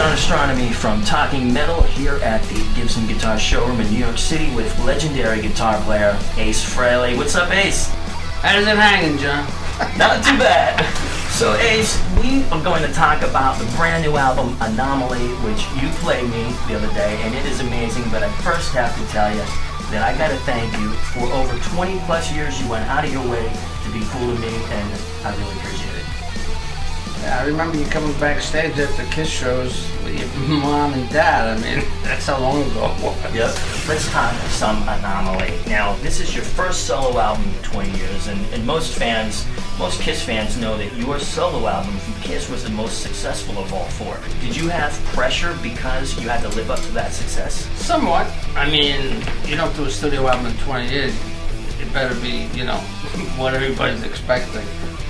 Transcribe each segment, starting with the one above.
John Astronomy from Talking Metal here at the Gibson Guitar Showroom in New York City with legendary guitar player Ace Frehley. What's up, Ace? How's it hanging, John? Not too bad. So, Ace, we are going to talk about the brand new album, Anomaly, which you played me the other day, and it is amazing, but I first have to tell you that I got to thank you for over 20 plus years you went out of your way to be cool to me, and I really appreciate it. Yeah, I remember you coming backstage at the Kiss shows with your mom and dad. I mean, that's how long ago it was. Yep. Let's talk some Anomaly. Now, this is your first solo album in 20 years, and most Kiss fans know that your solo album from Kiss was the most successful of all four. Did you have pressure because you had to live up to that success? Somewhat. I mean, you don't do a studio album in 20 years. It better be, what everybody's expecting.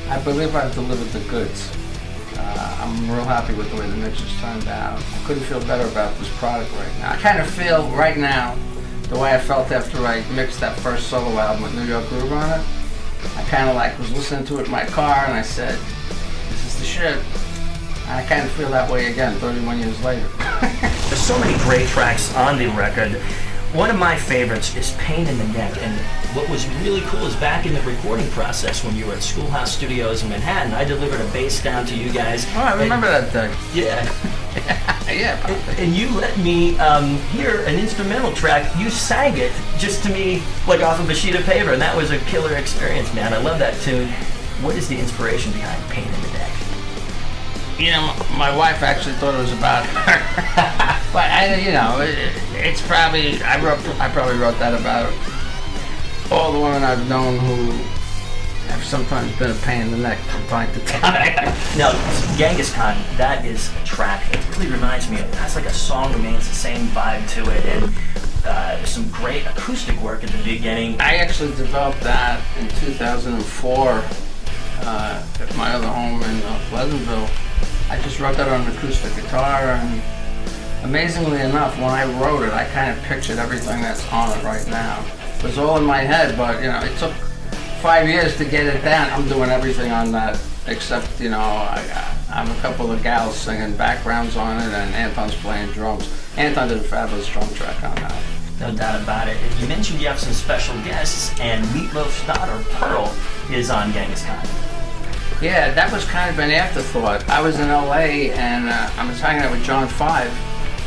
I believe I've delivered the goods. I'm real happy with the way the mixes turned out. I couldn't feel better about this product right now. I kind of feel right now the way I felt after I mixed that first solo album with New York Groove on it. I kind of was listening to it in my car and I said, this is the shit. And I kind of feel that way again 31 years later. There's so many great tracks on the record. One of my favorites is Pain in the Neck, and what was really cool is back in the recording process when you were at Schoolhouse Studios in Manhattan, I delivered a bass down to you guys. Oh, I remember that day. Yeah. Yeah. And you let me hear an instrumental track. You sang it just to me like off of a sheet of paper, and that was a killer experience, man. I love that tune. What is the inspiration behind Pain in the Neck? My wife actually thought it was about her. But it's probably I probably wrote that about all the women I've known who have sometimes been a pain in the neck from time to time. Now, Genghis Khan, that is a track that really reminds me of, that's like a song to me, it's the same vibe to it, and there's some great acoustic work at the beginning. I actually developed that in 2004 at my other home in Pleasantville. I just wrote that on an acoustic guitar, and amazingly enough, when I wrote it, I kind of pictured everything that's on it right now. It was all in my head, but it took 5 years to get it down. I'm doing everything on that, except I have a couple of gals singing backgrounds on it, and Anton's playing drums. Anton did a fabulous drum track on that. No doubt about it. You mentioned you have some special guests, and Meatloaf's daughter, Pearl, is on Genghis Khan. Yeah, that was kind of an afterthought. I was in LA and I was hanging out with John 5,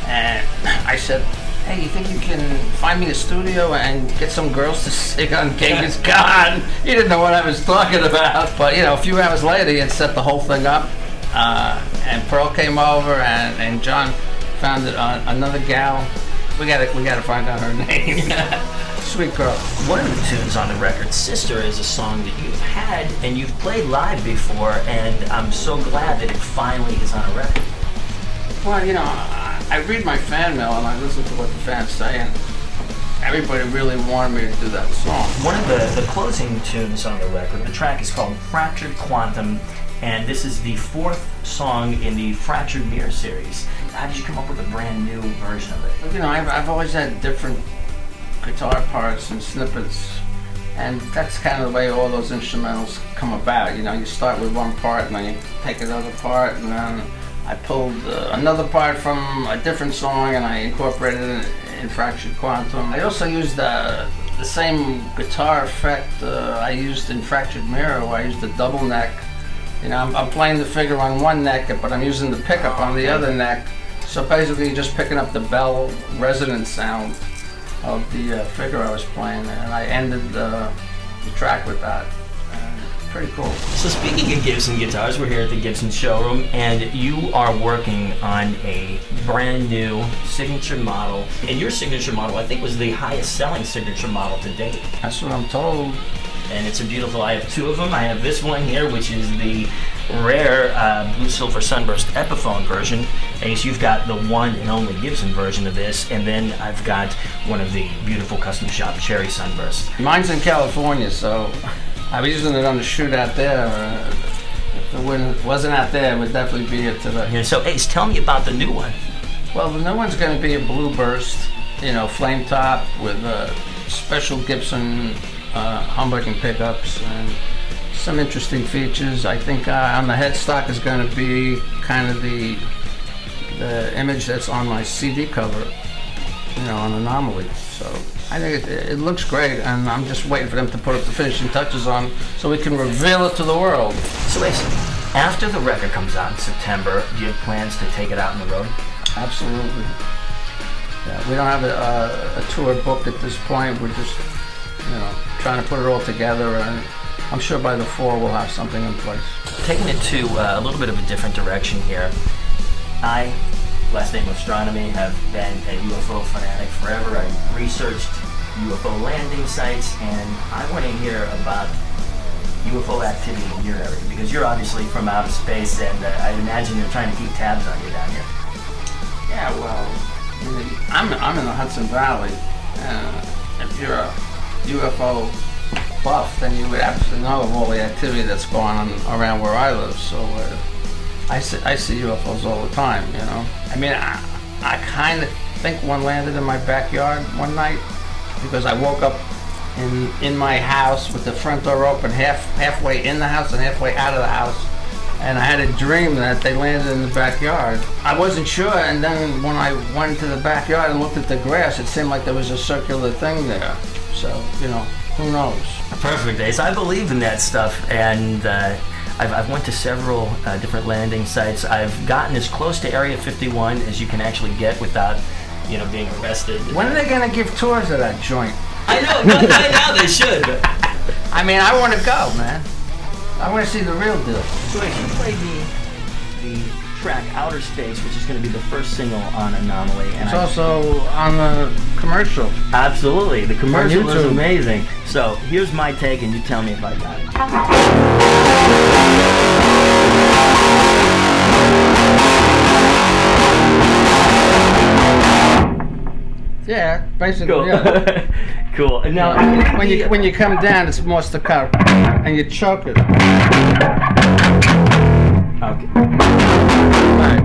and I said, hey, you think you can find me a studio and get some girls to sing on Genghis Khan? He didn't know what I was talking about, but a few hours later he had set the whole thing up, and Pearl came over, and John found another gal. We gotta find out her name. Sweet girl. One of the tunes on the record, Sister, is a song that you've had and you've played live before, and I'm so glad that it finally is on a record. Well, I read my fan mail and I listen to what the fans say, and everybody really wanted me to do that song. One of the closing tunes on the record, the track is called Fractured Quantum, and this is the fourth song in the Fractured Mirror series. How did you come up with a brand new version of it? I've always had different guitar parts and snippets, and that's kind of the way all those instrumentals come about. You start with one part and then you take another part, and then I pulled another part from a different song and I incorporated it in Fractured Quantum. I also used the same guitar effect I used in Fractured Mirror, where I used the double neck. I'm playing the figure on one neck, but I'm using the pickup on the other neck. So basically you're just picking up the bell resonance sound of the figure I was playing, and I ended the track with that. Pretty cool. So speaking of Gibson guitars, we're here at the Gibson showroom, and you are working on a brand new signature model. And your signature model, I think, was the highest selling signature model to date. That's what I'm told. And it's a beautiful, I have two of them. I have this one here, which is the rare Blue Silver Sunburst Epiphone version. Ace, you've got the one and only Gibson version of this, and then I've got one of the beautiful custom shop Cherry Sunburst. Mine's in California, so I was using it on the shoot out there. If the wind wasn't out there, it would definitely be here today. Yeah, so Ace, tell me about the new one. Well, the new one's going to be a Blue Burst, flame top with special Gibson humbucking pickups and some interesting features. I think on the headstock is going to be kind of the the image that's on my CD cover, you know, on Anomaly. So I think it looks great, and I'm just waiting for them to put up the finishing touches on so we can reveal it to the world. So Ace, after the record comes out in September, do you have plans to take it out on the road? Absolutely. Yeah, we don't have a tour booked at this point. We're just, you know, trying to put it all together, and I'm sure by the fall we'll have something in place. Taking it to a little bit of a different direction here. I, last name Astronomy, have been a UFO fanatic forever. I researched UFO landing sites, and I want to hear about UFO activity in your area, because you're obviously from outer space, and I imagine you're trying to keep tabs on you down here. Yeah, well, I'm in the Hudson Valley. If you're a UFO buff, then you would absolutely know of all the activity that's going on around where I live. So I see UFOs all the time, you know. I mean, I kind of think one landed in my backyard one night because I woke up in my house with the front door open, halfway in the house and halfway out of the house. And I had a dream that they landed in the backyard. I wasn't sure, and then when I went to the backyard and looked at the grass, it seemed like there was a circular thing there. So, you know, who knows? Perfect, Ace. I believe in that stuff, and I've went to several different landing sites. I've gotten as close to Area 51 as you can actually get without, you know, being arrested. When are they going to give tours of that joint? I know, not right now they should. I mean, I want to go, man. I want to see the real deal. So Ace, you played the track Outer Space, which is going to be the first single on Anomaly. And it's also on the commercial. Absolutely. The commercial is amazing. So here's my take, and you tell me if I got it. Yeah, basically. Cool. Yeah. Cool. Now, when you come down, it's more staccato, and you choke it. Okay. Right.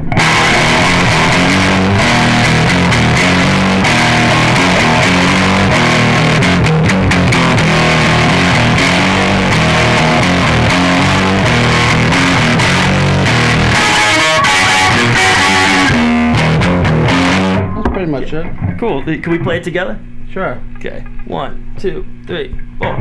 That's pretty much it. Cool. Can we play it together? Sure. Okay. 1, 2, 3, 4.